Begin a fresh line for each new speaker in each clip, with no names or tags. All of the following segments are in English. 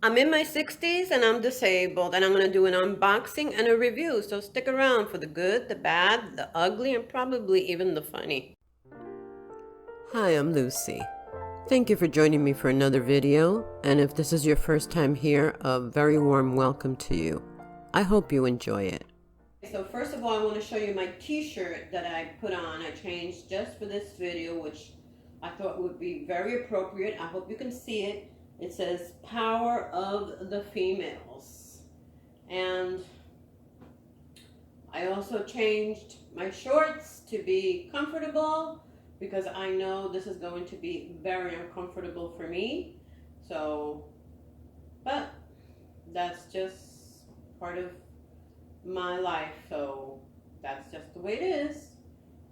I'm in my 60s and I'm disabled, and I'm going to do an unboxing and a review, so stick around for the good, the bad, the ugly, and probably even the funny. Hi, I'm Lucy. Thank you for joining me for another video, and if this is your first time here, a very warm welcome to you. I hope you enjoy it. So first of all, I want to show you my t-shirt that I put on. I changed just for this video, which I thought would be very appropriate. I hope you can see it. It says Power of the Females. And I also changed my shorts to be comfortable because I know this is going to be very uncomfortable for me. So, but that's just part of my life. So that's just the way it is.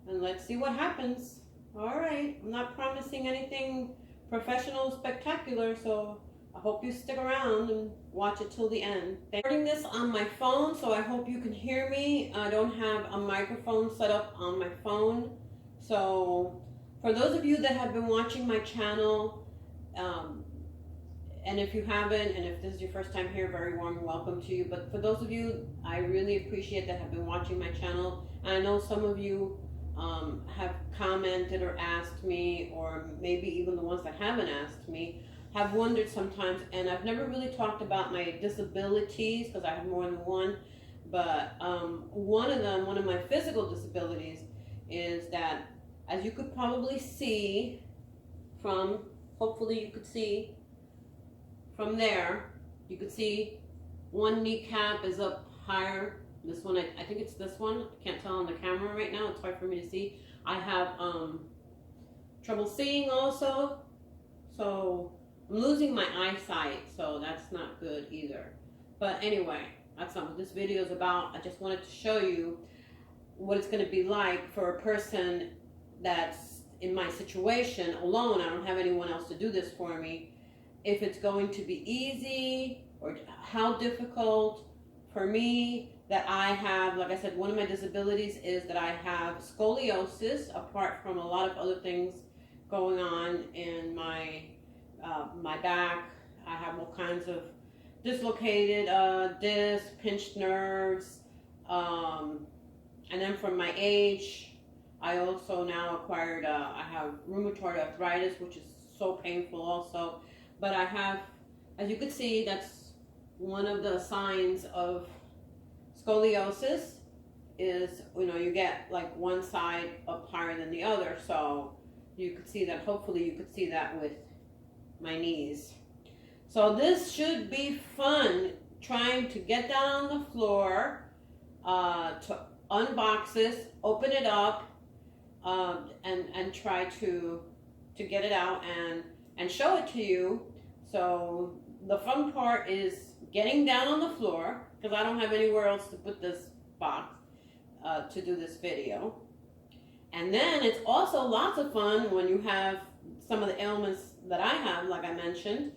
And let's see what happens. All right, I'm not promising anything professional spectacular, so I hope you stick around and watch it till the end. I'm recording this on my phone, so I hope you can hear me. I don't have a microphone set up on my phone. So for those of you that have been watching my channel, and if you haven't, and if this is your first time here, very warm welcome to you. But for those of you, I really appreciate that have been watching my channel. And I know some of you have commented or asked me, or maybe even the ones that haven't asked me, have wondered sometimes. And I've never really talked about my disabilities because I have more than one. But one of my physical disabilities is that, as you could probably see from, hopefully you could see from there, you could see one kneecap is up higher. This one, I think it's this one. I can't tell on the camera right now. It's hard for me to see. I have trouble seeing also. So I'm losing my eyesight, so that's not good either. But anyway, that's not what this video is about. I just wanted to show you what it's going to be like for a person that's in my situation alone. I don't have anyone else to do this for me. If it's going to be easy or how difficult for me. That I have, like I said, one of my disabilities is that I have scoliosis, apart from a lot of other things going on in my back. I have all kinds of dislocated discs, pinched nerves, and then from my age, I also now acquired, I have rheumatoid arthritis, which is so painful also. But I have, as you can see, that's one of the signs of scoliosis is, you get like one side up higher than the other. So you could see that, hopefully you could see that with my knees. So this should be fun, trying to get down on the floor, to unbox this, open it up, and try to get it out and show it to you. So the fun part is getting down on the floor, because I don't have anywhere else to put this box to do this video. And then it's also lots of fun when you have some of the ailments that I have, like I mentioned,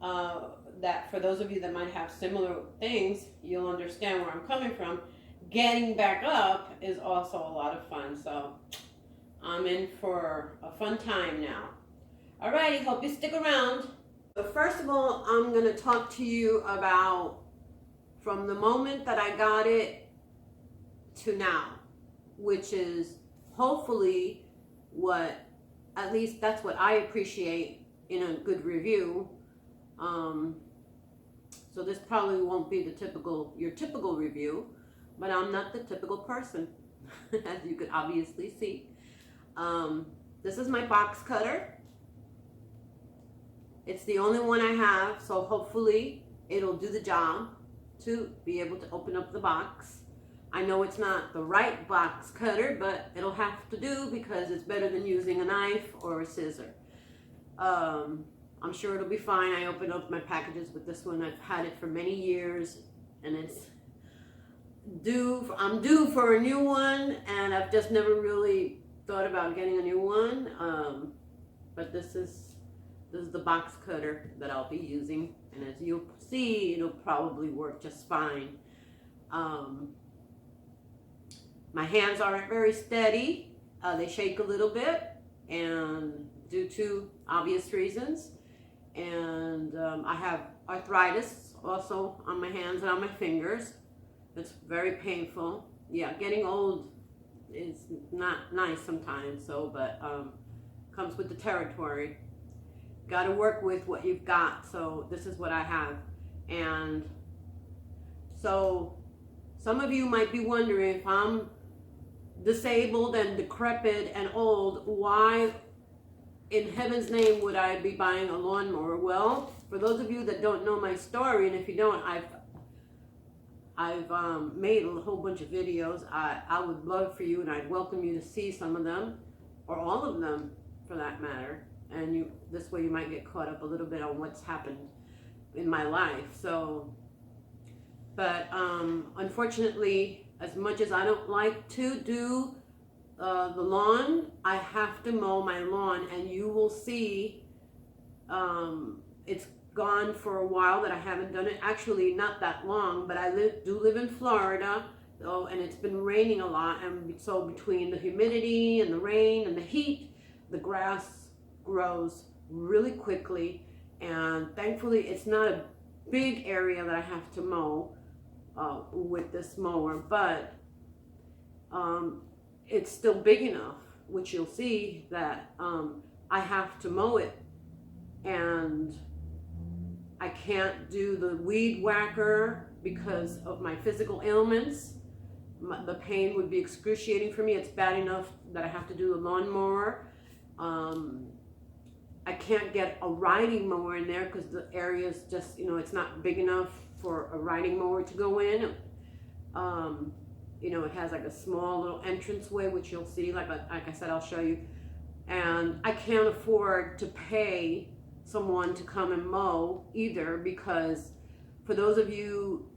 that for those of you that might have similar things, you'll understand where I'm coming from. Getting back up is also a lot of fun. So I'm in for a fun time now. Alrighty, hope you stick around. So first of all, I'm going to talk to you about from the moment that I got it to now, which is hopefully what, at least that's what I appreciate in a good review. So this probably won't be your typical review, but I'm not the typical person, as you could obviously see. This is my box cutter. It's the only one I have, so hopefully it'll do the job to be able to open up the box. I know it's not the right box cutter, but it'll have to do because it's better than using a knife or a scissor. I'm sure it'll be fine. I opened up my packages with this one. I've had it for many years, and I'm due for a new one, and I've just never really thought about getting a new one. But this is the box cutter that I'll be using, and as you'll see, it'll probably work just fine. My hands aren't very steady. They shake a little bit, and due to obvious reasons. And I have arthritis also on my hands and on my fingers. It's very painful. Yeah, getting old is not nice sometimes, so, but comes with the territory. Got to work with what you've got. So this is what I have. And so some of you might be wondering, if I'm disabled and decrepit and old, why in heaven's name would I be buying a lawnmower? Well, for those of you that don't know my story, and if you don't, I've made a whole bunch of videos. I would love for you, and I'd welcome you to see some of them, or all of them for that matter. And this way you might get caught up a little bit on what's happened in my life. So, but unfortunately, as much as I don't like to do the lawn, I have to mow my lawn, and you will see it's gone for a while that I haven't done it. Actually, not that long, but I do live in Florida, so, and it's been raining a lot, and so between the humidity and the rain and the heat, the grass grows really quickly, and thankfully it's not a big area that I have to mow with this mower, but it's still big enough, which you'll see that I have to mow it, and I can't do the weed whacker because of my physical ailments. The pain would be excruciating for me. It's bad enough that I have to do the lawnmower. I can't get a riding mower in there because the area is just, it's not big enough for a riding mower to go in. It has like a small little entranceway, which you'll see, like I said, I'll show you. And I can't afford to pay someone to come and mow either, because for those of you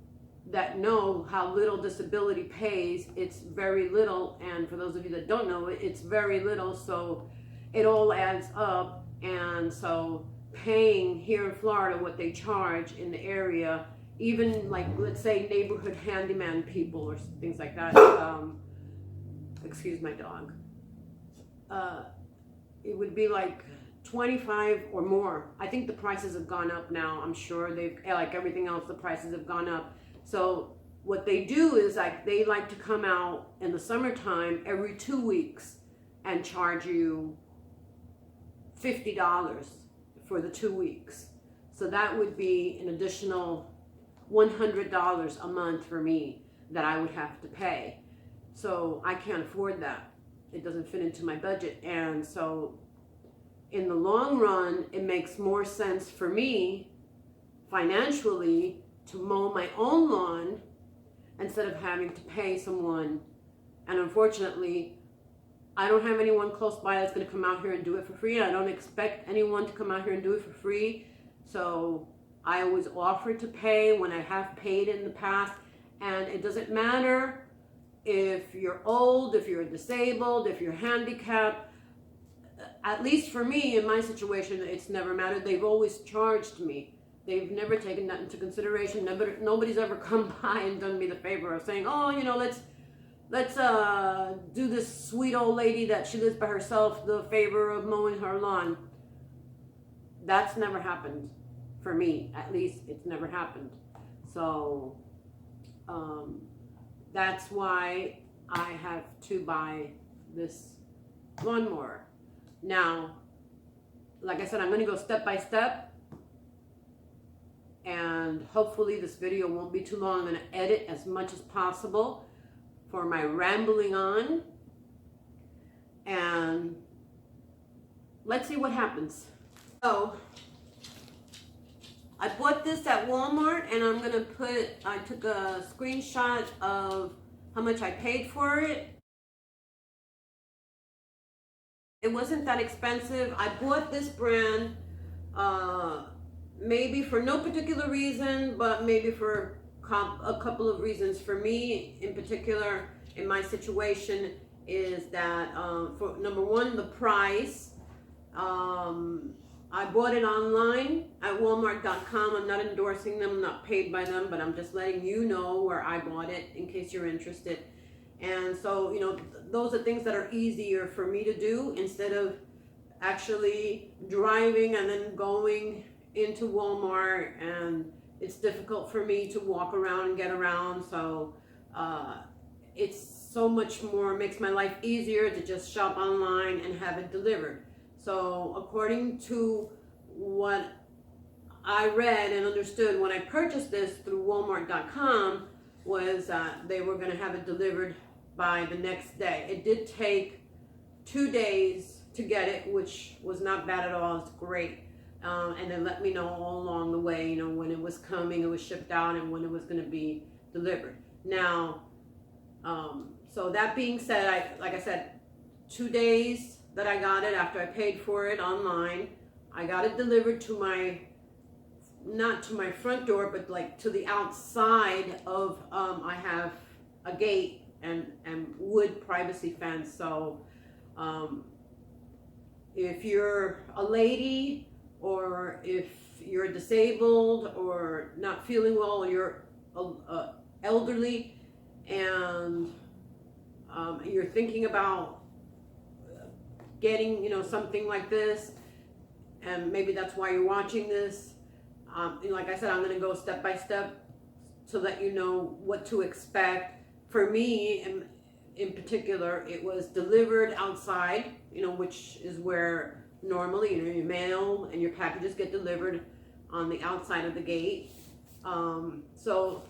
that know how little disability pays, it's very little. And for those of you that don't know it, it's very little. So it all adds up. And so paying here in Florida what they charge in the area, even like, let's say neighborhood handyman people or things like that, excuse my dog, it would be like 25 or more. I think the prices have gone up now. I'm sure like everything else, the prices have gone up. So what they do is they like to come out in the summertime every 2 weeks and charge you $50 for the 2 weeks. So that would be an additional $100 a month for me that I would have to pay. So I can't afford that. It doesn't fit into my budget. And so in the long run, it makes more sense for me financially to mow my own lawn instead of having to pay someone. And unfortunately, I don't have anyone close by that's going to come out here and do it for free. I don't expect anyone to come out here and do it for free. So I always offer to pay when I have paid in the past. And it doesn't matter if you're old, if you're disabled, if you're handicapped. At least for me, in my situation, it's never mattered. They've always charged me. They've never taken that into consideration. Nobody's ever come by and done me the favor of saying, oh, let's do this sweet old lady that she lives by herself the favor of mowing her lawn. That's never happened for me. At least it's never happened. So that's why I have to buy this lawnmower. Now, like I said, I'm going to go step by step, and hopefully this video won't be too long. I'm going to edit as much as possible for my rambling on, and let's see what happens. So I bought this at Walmart, and I'm gonna I took a screenshot of how much I paid for it. It wasn't that expensive. I bought this brand maybe for no particular reason, but maybe for a couple of reasons. For me in particular, in my situation, is that for number one, the price. I bought it online at walmart.com. I'm not endorsing them, I'm not paid by them, but I'm just letting you know where I bought it in case you're interested. And so, those are things that are easier for me to do instead of actually driving and then going into Walmart, and it's difficult for me to walk around and get around. So it's so much more, makes my life easier to just shop online and have it delivered. So according to what I read and understood when I purchased this through Walmart.com was they were going to have it delivered by the next day. It did take 2 days to get it, which was not bad at all. It's great. And they let me know all along the way, you know, when it was coming, it was shipped out, and when it was going to be delivered. Now, so that being said, like I said, 2 days that I got it after I paid for it online. I got it delivered to my, not to my front door, but like to the outside of, I have a gate and wood privacy fence. So if you're a lady, or if you're disabled or not feeling well, or you're elderly, and you're thinking about getting, you know, something like this, and maybe that's why you're watching this, like I said, I'm going to go step by step to let you know what to expect. For me, in particular, it was delivered outside, you know, which is where normally, you know, your mail and your packages get delivered on the outside of the gate. So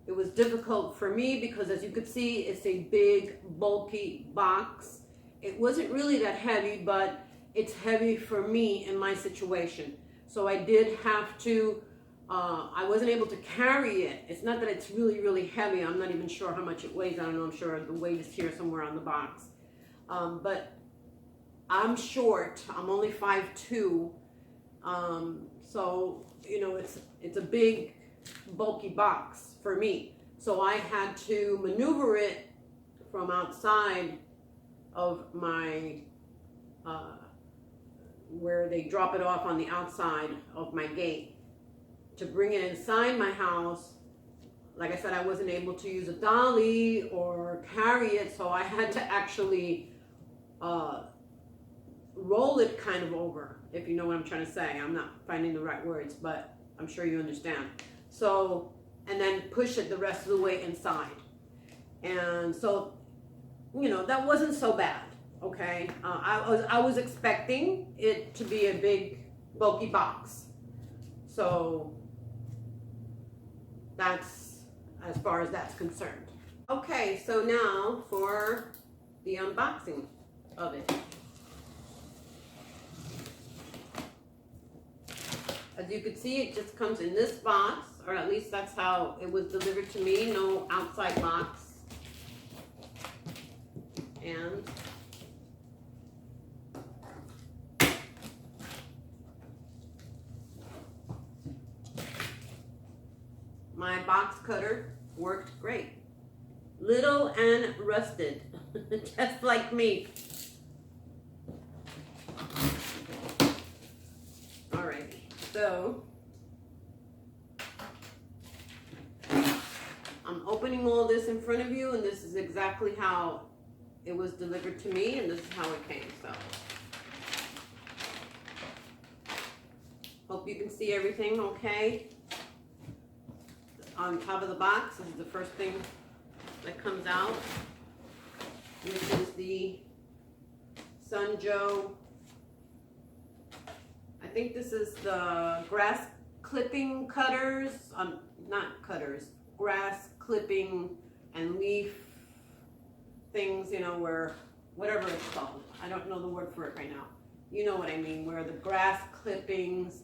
it was difficult for me because, as you could see, it's a big, bulky box. It wasn't really that heavy, but it's heavy for me in my situation. So I did have to, I wasn't able to carry it. It's not that it's really, really heavy. I'm not even sure how much it weighs. I don't know. I'm sure the weight is here somewhere on the box. But I'm short. I'm only 5'2". So, you know, it's a big, bulky box for me. So I had to maneuver it from outside of my, where they drop it off on the outside of my gate, to bring it inside my house. Like I said, I wasn't able to use a dolly or carry it, so I had to actually roll it kind of over, if you know what I'm trying to say. I'm not finding the right words, but I'm sure you understand. So, and then push it the rest of the way inside. And so, you know, that wasn't so bad, okay? I was expecting it to be a big, bulky box. So that's as far as that's concerned. Okay, so now for the unboxing of it. As you can see, it just comes in this box, or at least that's how it was delivered to me. No outside box. And my box cutter worked great. Little and rusted, just like me. Alrighty, so I'm opening all this in front of you, and this is exactly how it was delivered to me, and this is how it came. So hope you can see everything okay. On top of the box, this is the first thing that comes out. This is the SunJoe. I think this is the grass clipping cutters, not cutters, grass clipping and leaf things, you know, where, whatever it's called. I don't know the word for it right now. You know what I mean, where the grass clippings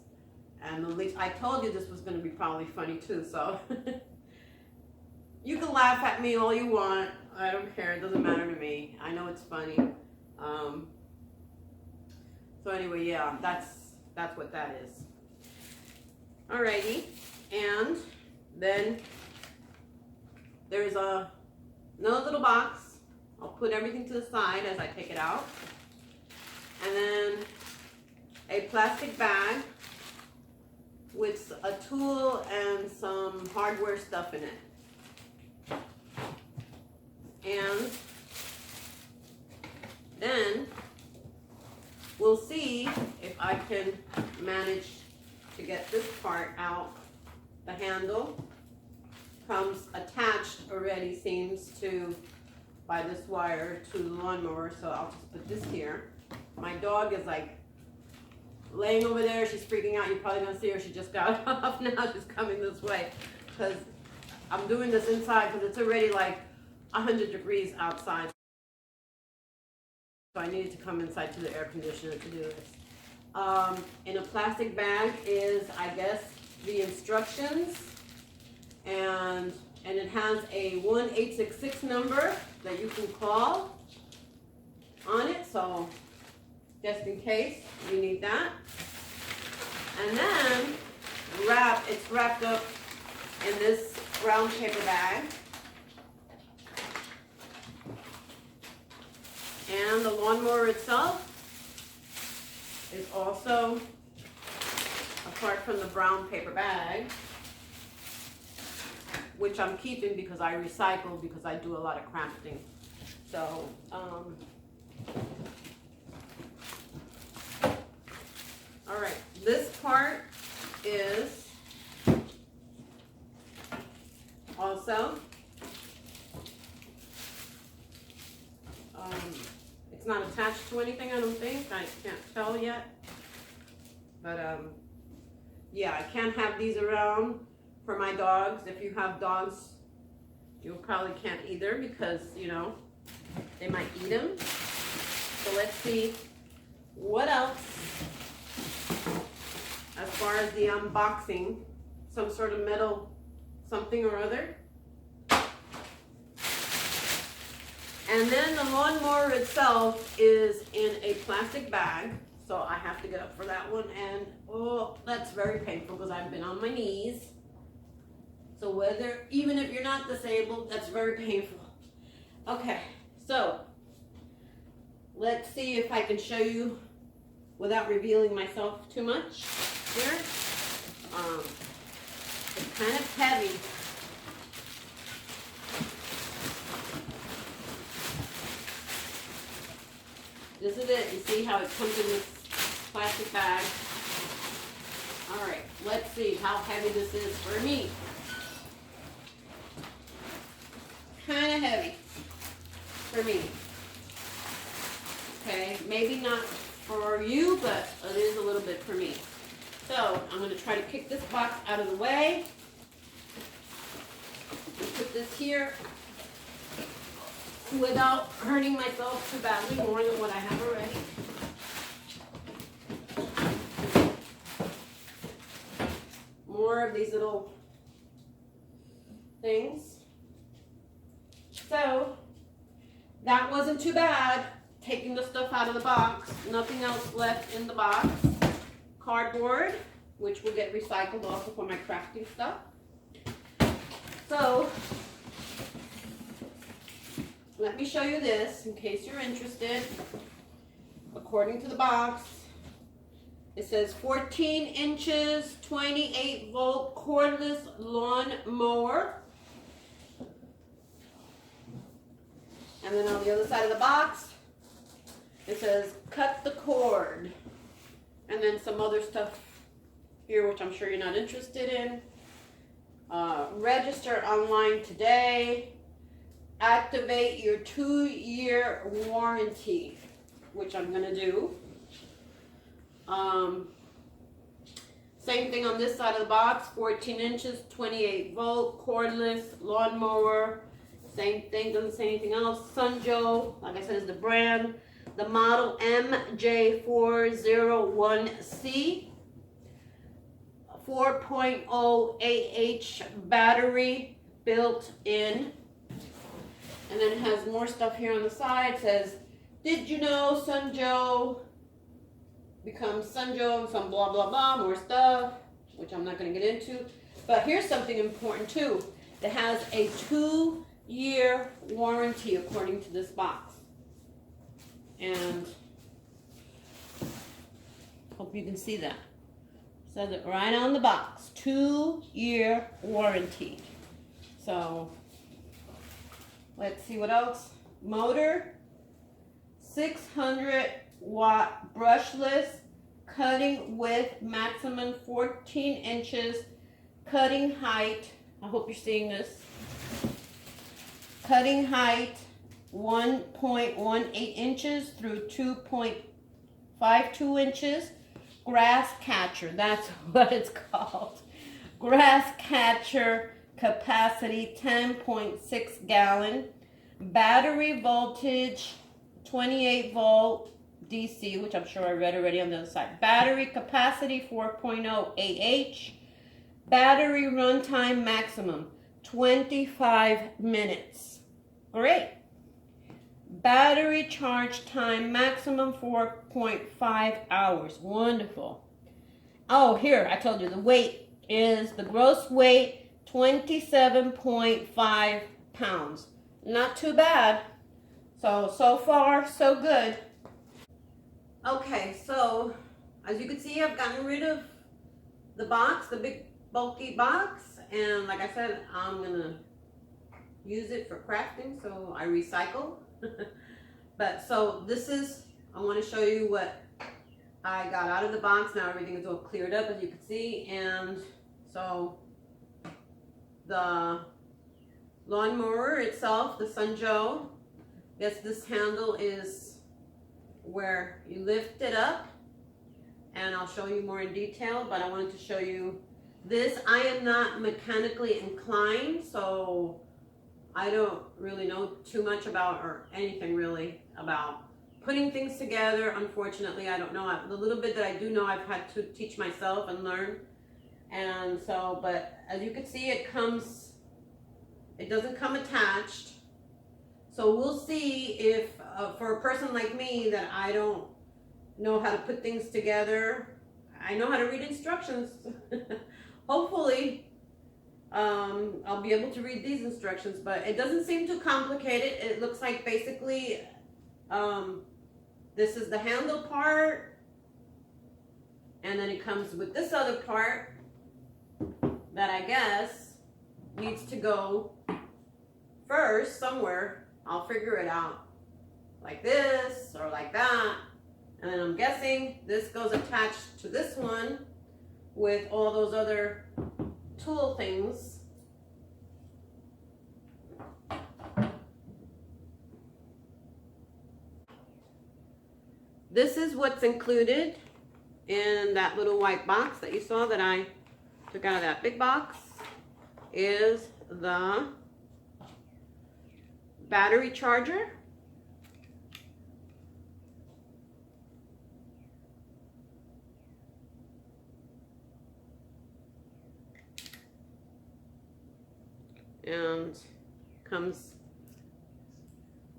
and the leaves. I told you this was going to be probably funny too, so you can laugh at me all you want. I don't care. It doesn't matter to me. I know it's funny. So anyway, yeah, that's what that is. Alrighty, and then there's another little box. I'll put everything to the side as I take it out. And then a plastic bag with a tool and some hardware stuff in it. And then we'll see if I can manage to get this part out. The handle comes attached already, seems to, by this wire to the lawnmower, so I'll just put this here. My dog is like laying over there. She's freaking out. You're probably gonna see her. She just got off now. She's coming this way because I'm doing this inside because it's already like 100 degrees outside. So I needed to come inside to the air conditioner to do this. In a plastic bag is, I guess, the instructions, and it has a 1-866 number that you can call on it, so just in case you need that. And then it's wrapped up in this brown paper bag. And the lawnmower itself is also, apart from the brown paper bag, which I'm keeping because I recycle, because I do a lot of crafting. So, all right, this part is also, it's not attached to anything, I don't think. I can't tell yet. But, yeah, I can't have these around for my dogs. If you have dogs, you probably can't either because, you know, they might eat them. So let's see what else, as far as the unboxing, some sort of metal something or other. And then the lawnmower itself is in a plastic bag, so I have to get up for that one, and oh, that's very painful because I've been on my knees. So even if you're not disabled, that's very painful. Okay, so let's see if I can show you without revealing myself too much here. It's kind of heavy. This is it. You see how it comes in this plastic bag? All right, let's see how heavy this is for me. Kind of heavy for me. Okay, maybe not for you, but it is a little bit for me. So I'm going to try to kick this box out of the way. And put this here without hurting myself too badly, more than what I have already. More of these little things. So that wasn't too bad, taking the stuff out of the box. Nothing else left in the box. Cardboard, which will get recycled also for my crafting stuff. So let me show you this in case you're interested. According to the box, it says 14 inches, 28 volt cordless lawn mower. And then on the other side of the box, it says cut the cord. And then some other stuff here, which I'm sure you're not interested in. Register online today. Activate your 2-year warranty, which I'm going to do. Same thing on this side of the box, 14 inches, 28 volt, cordless, lawnmower. Same thing, doesn't say anything else. SunJoe, like I said, is the brand. The model MJ401C. 4.0 AH battery built in. And then it has more stuff here on the side. It says, did you know SunJoe becomes SunJoe, some blah, blah, blah, more stuff, which I'm not going to get into. But here's something important too. It has a 2-year warranty according to this box. And hope you can see that. It says it right on the box. 2-year warranty. So let's see what else. Motor, 600 watt brushless cutting width maximum 14 inches, cutting height, I hope you're seeing this, cutting height 1.18 inches through 2.52 inches, grass catcher, that's what it's called, grass catcher, capacity 10.6 gallon, battery voltage 28 volt DC, which I'm sure I read already on the other side. Battery capacity 4.0 AH. Battery runtime maximum 25 minutes. Great. Battery charge time maximum 4.5 hours. Wonderful. Oh, here, I told you the weight is the gross weight 27.5 pounds. Not too bad. So far, so good. Okay, so as you can see, I've gotten rid of the box, the big bulky box, and like I said, I'm gonna use it for crafting, so I recycle. But so this is, I want to show you what I got out of the box. Now everything is all cleared up, as you can see, and so the lawnmower itself, the SunJoe, yes, this handle is where you lift it up, and I'll show you more in detail, but I wanted to show you this. I am not mechanically inclined, so I don't really know too much about, or anything really, about putting things together. Unfortunately, I don't know. The little bit that I do know, I've had to teach myself and learn. And so, but as you can see, it doesn't come attached. So we'll see if, for a person like me that I don't know how to put things together, I know how to read instructions. Hopefully, I'll be able to read these instructions, but it doesn't seem too complicated. It looks like basically, this is the handle part, and then it comes with this other part that I guess needs to go first somewhere. I'll figure it out, like this or like that, and then I'm guessing this goes attached to this one with all those other tool things. This is what's included in that little white box that you saw that I took out of that big box, is the battery charger, and comes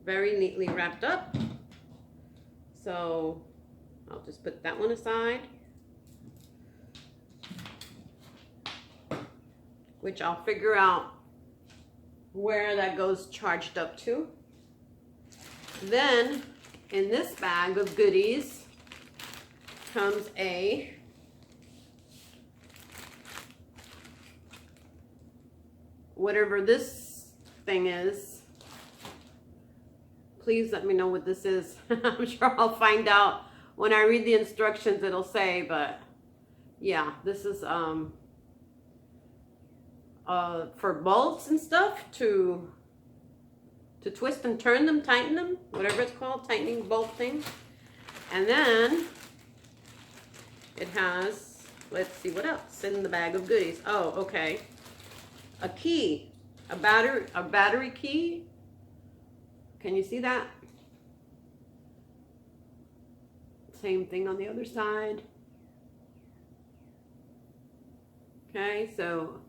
very neatly wrapped up. So I'll just put that one aside, which I'll figure out where that goes charged up to. Then in this bag of goodies comes a whatever this thing is. Please let me know what this is. I'm sure I'll find out when I read the instructions. It'll say, but yeah, this is for bolts and stuff to twist and turn them, tighten them, whatever it's called, tightening bolt thing. And then it has, let's see what else in the bag of goodies. Oh, okay. A key, a battery key. Can you see that? Same thing on the other side. Okay, so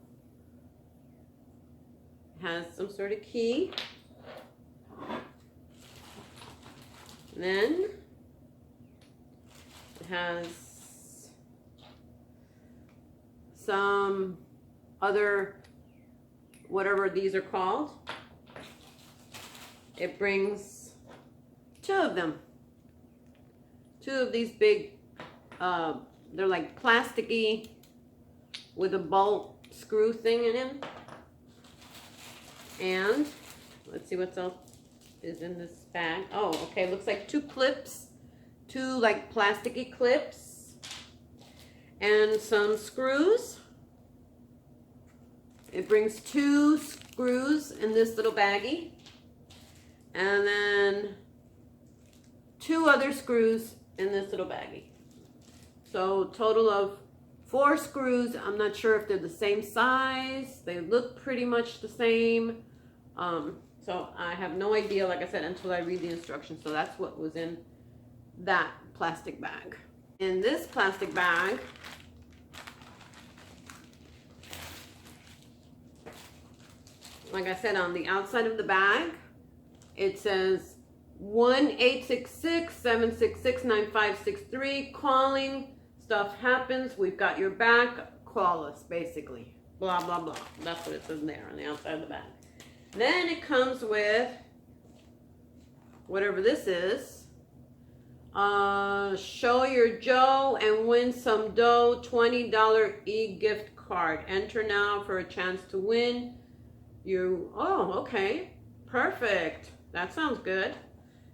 it has some sort of key. And then it has some other, whatever these are called. It brings two of them. Two of these big, they're like plasticky with a bolt screw thing in them. And let's see what else is in this bag. Oh, okay, looks like two clips, two like plasticky clips. and some screws. It brings 2 screws in this little baggie, and then 2 other screws in this little baggie. So total of 4 screws. I'm not sure if they're the same size. They look pretty much the same. So I have no idea, like I said, until I read the instructions. So that's what was in that plastic bag. In this plastic bag, like I said, on the outside of the bag, it says 1-866-766-9563. Calling, stuff happens, we've got your back, call us, basically. Blah, blah, blah. That's what it says there on the outside of the bag. Then it comes with whatever this is. Show your Joe and win some dough, $20 e-gift card. Enter now for a chance to win. Oh, okay. Perfect. That sounds good.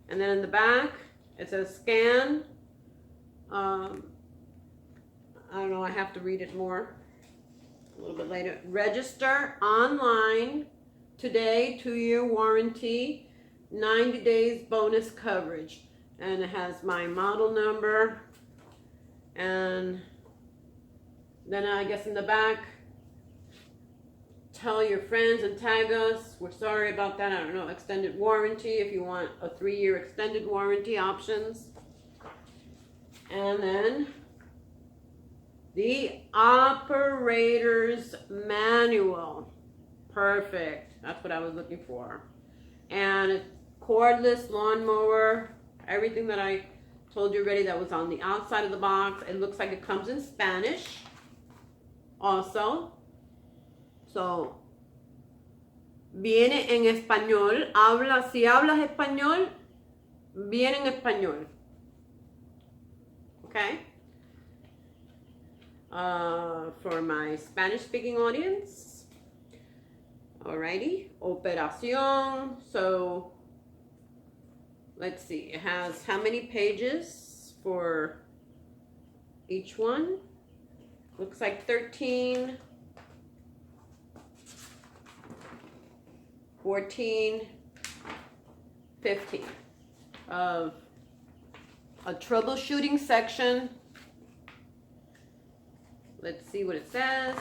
And then in the back, it says scan. I don't know, I have to read it more a little bit later. Register online today, 2-year warranty, 90 days bonus coverage. And it has my model number. And then I guess in the back, tell your friends and tag us. We're sorry about that. I don't know, extended warranty if you want a 3-year extended warranty options. And then the operator's manual. Perfect. That's what I was looking for. And cordless lawnmower. Everything that I told you already that was on the outside of the box. It looks like it comes in Spanish also. So, viene en español. Si hablas español, viene en español. Okay? For my Spanish-speaking audience. Alrighty. Operación. So, let's see. It has how many pages for each one? Looks like 13. 14, 15 of a troubleshooting section. Let's see what it says.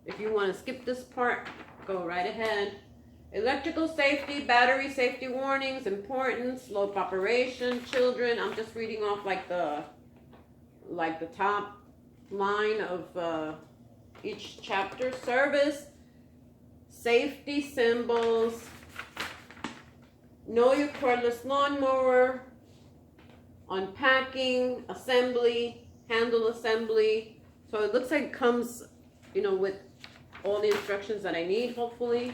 If you want to skip this part, go right ahead. Electrical safety, battery safety warnings, importance, low operation, children. I'm just reading off like the top line of each chapter. Service, safety symbols, know your cordless lawnmower, unpacking, assembly, handle assembly. So it looks like it comes, with all the instructions that I need, hopefully.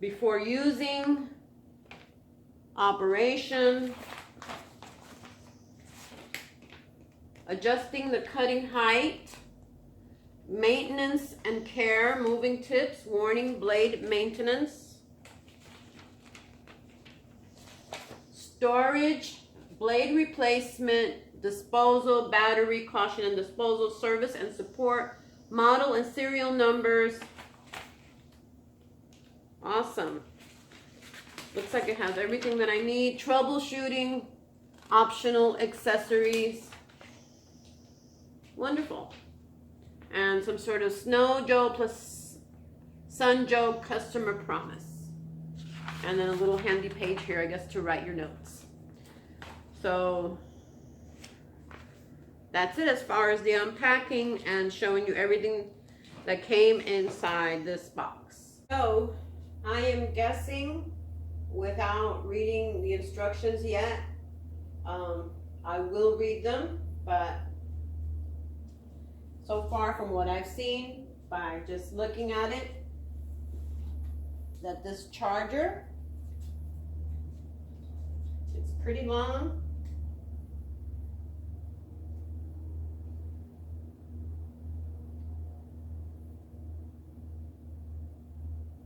Before using, operation, adjusting the cutting height, maintenance and care, moving tips, warning, blade maintenance, storage, blade replacement, disposal, battery, caution and disposal, service and support, model and serial numbers. Awesome. Looks like it has everything that I need. Troubleshooting, optional accessories. Wonderful. And some sort of SunJoe plus SunJoe customer promise. And then a little handy page here, I guess, to write your notes. So that's it as far as the unpacking and showing you everything that came inside this box. So I am guessing, without reading the instructions yet, I will read them, but so far from what I've seen by just looking at it, that this charger, it's pretty long.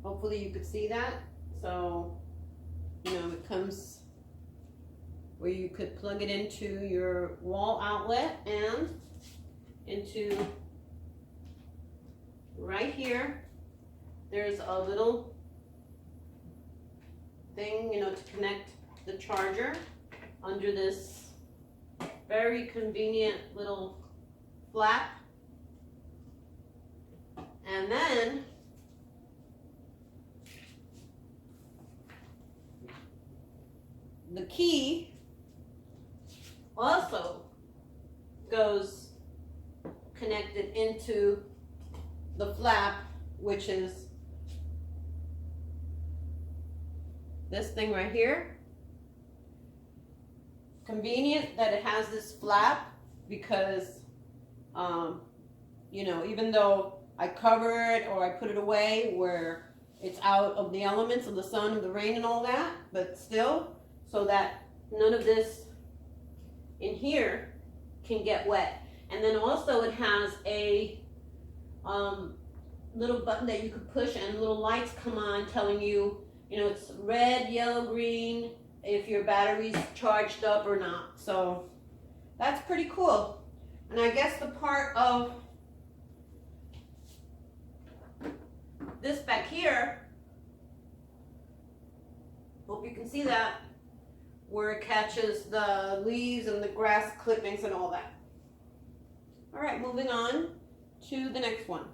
Hopefully you could see that. So, it comes where you could plug it into your wall outlet, and into right here. There's a little thing, you know, to connect the charger under this very convenient little flap. And then the key also goes connected into the flap, which is this thing right here. Convenient that it has this flap because, you know, even though I cover it or I put it away where it's out of the elements of the sun and the rain and all that, but still, so that none of this in here can get wet. And then also it has a little button that you could push and little lights come on telling you, you know, it's red, yellow, green, if your battery's charged up or not. So that's pretty cool. And I guess the part of this back here, hope you can see that, where it catches the leaves and the grass clippings and all that. All right, moving on to the next one.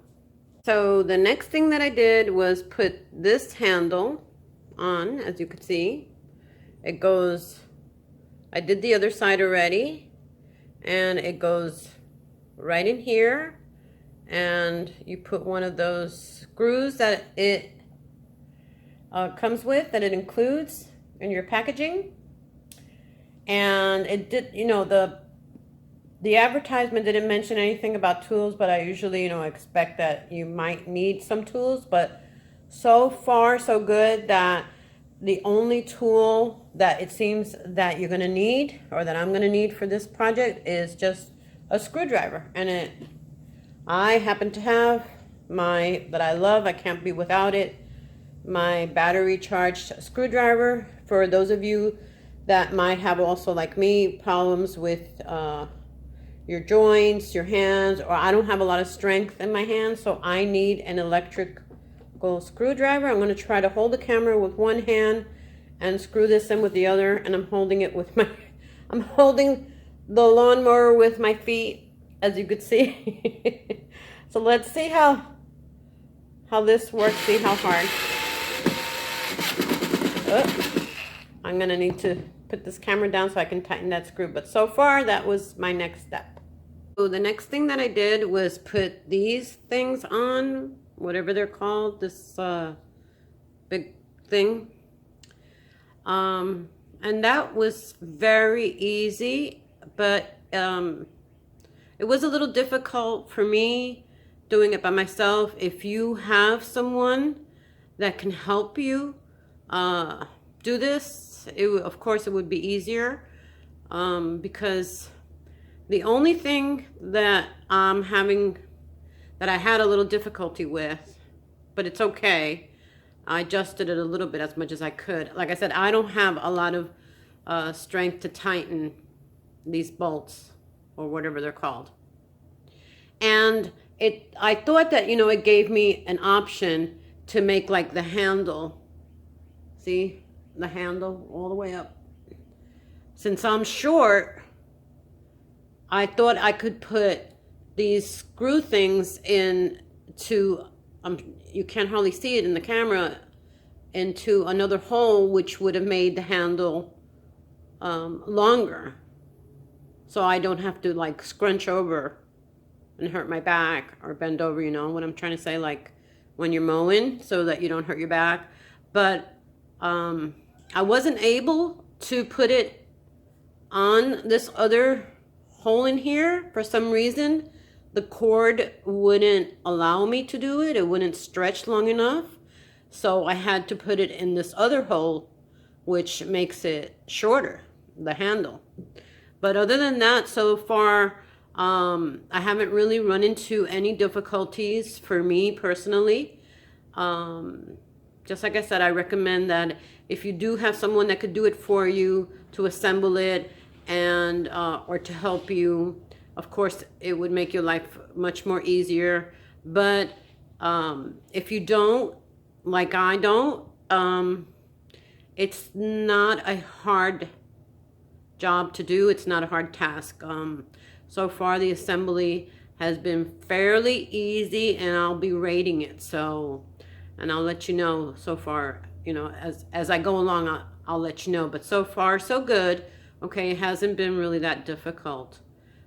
So the next thing that I did was put this handle on, as you could see. It goes, I did the other side already, and it goes right in here, and you put one of those screws that it comes with, that it includes in your packaging. And it did, you know, the advertisement didn't mention anything about tools, but I usually, you know, expect that you might need some tools. But so far so good that the only tool that it seems that you're going to need, or that I'm going to need for this project, is just a screwdriver. And I happen to have that I love, I can't be without it, my battery charged screwdriver. For those of you that might have also, like me, problems with your joints, your hands, or I don't have a lot of strength in my hands, so I need an electrical screwdriver. I'm going to try to hold the camera with one hand and screw this in with the other, and I'm holding it with I'm holding the lawnmower with my feet, as you could see. So let's see how this works, see how hard. Oh, I'm going to need to put this camera down so I can tighten that screw, but so far that was my next step. So the next thing that I did was put these things on, whatever they're called, this big thing. And that was very easy, but it was a little difficult for me doing it by myself. If you have someone that can help you do this, of course it would be easier, because the only thing that I had a little difficulty with, but it's okay, I adjusted it a little bit as much as I could. Like I said, I don't have a lot of strength to tighten these bolts, or whatever they're called. And I thought that, you know, it gave me an option to make like the handle, see, the handle all the way up. Since I'm short, I thought I could put these screw things into, you can't hardly see it in the camera, into another hole, which would have made the handle longer. So I don't have to like scrunch over and hurt my back, or bend over, you know what I'm trying to say, like when you're mowing, so that you don't hurt your back. But I wasn't able to put it on this other hole in here. For some reason, the cord wouldn't allow me to do it. It wouldn't stretch long enough. So I had to put it in this other hole, which makes it shorter, the handle. But other than that, so far, I haven't really run into any difficulties for me personally. Just like I said, I recommend that if you do have someone that could do it for you, to assemble it, and or to help you of course, it would make your life much more easier. But if you don't, like I don't, it's not a hard job to do. It's not a hard task. So far, the assembly has been fairly easy, and I'll be rating it. So, and I'll let you know so far, you know, as I go along, I'll let you know. But so far, so good. Okay, it hasn't been really that difficult.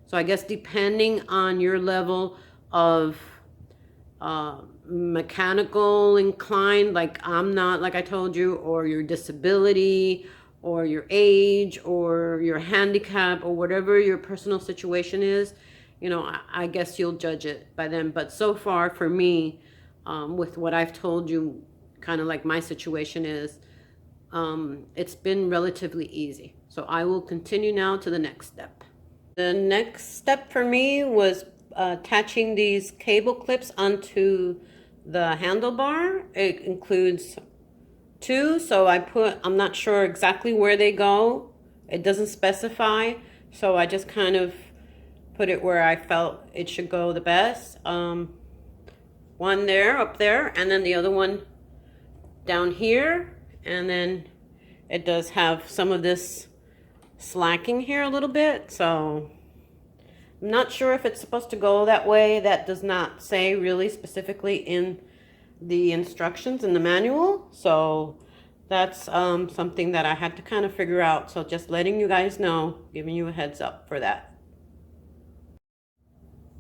So I guess depending on your level of mechanical inclined, like I'm not, like I told you, or your disability, or your age, or your handicap, or whatever your personal situation is, you know, I guess you'll judge it by them. But so far for me, with what I've told you, kind of like my situation is, it's been relatively easy. So I will continue now to the next step. The next step for me was attaching these cable clips onto the handlebar. It includes two, so I'm not sure exactly where they go. It doesn't specify, so I just kind of put it where I felt it should go the best. One there, up there, and then the other one down here, and then it does have some of this slacking here a little bit, so I'm not sure if it's supposed to go that way. That does not say really specifically in the instructions in the manual, so that's something that I had to kind of figure out. So just letting you guys know, giving you a heads up for that.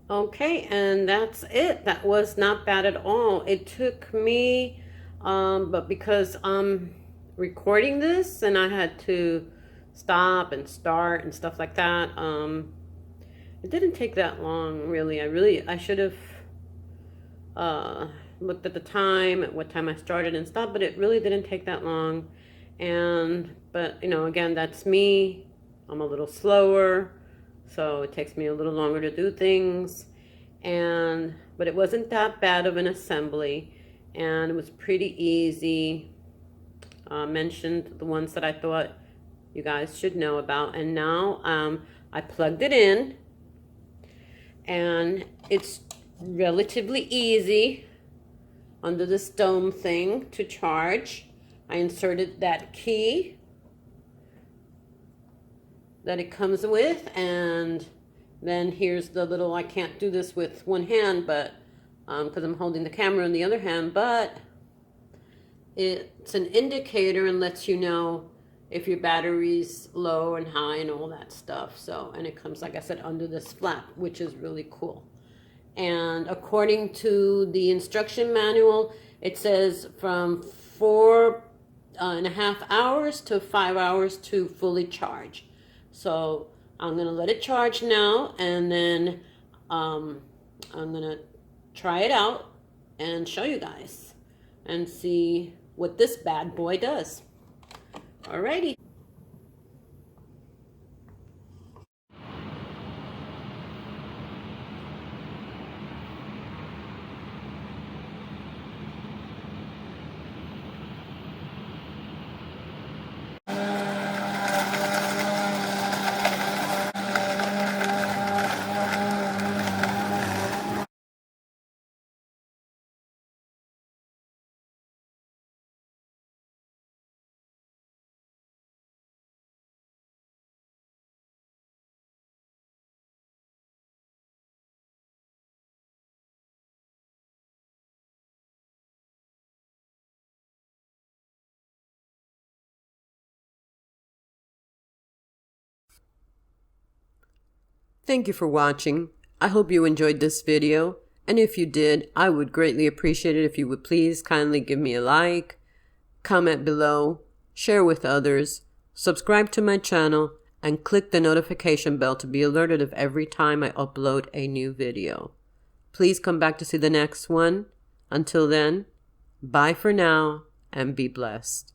Okay, and that's it. That was not bad at all. It took me, but because I'm recording this and I had to stop and start and stuff like that, it didn't take that long, really. I should have looked at the time, at what time I started and stopped, but it really didn't take that long. But you know, again, that's me. I'm a little slower, so it takes me a little longer to do things. But it wasn't that bad of an assembly, and it was pretty easy. Mentioned the ones that I thought you guys should know about, and now I plugged it in, and it's relatively easy under this dome thing to charge. I inserted that key that it comes with, and then here's the little, I can't do this with one hand, but because I'm holding the camera in the other hand, but it's an indicator and lets you know if your battery's low and high and all that stuff. So, and it comes, like I said, under this flap, which is really cool. And according to the instruction manual, it says from 4.5 hours to 5 hours to fully charge. So I'm gonna let it charge now, and then I'm gonna try it out and show you guys and see what this bad boy does. Alrighty. Thank you for watching. I hope you enjoyed this video, and if you did, I would greatly appreciate it if you would please kindly give me a like, comment below, share with others, subscribe to my channel, and click the notification bell to be alerted of every time I upload a new video. Please come back to see the next one. Until then, bye for now and be blessed.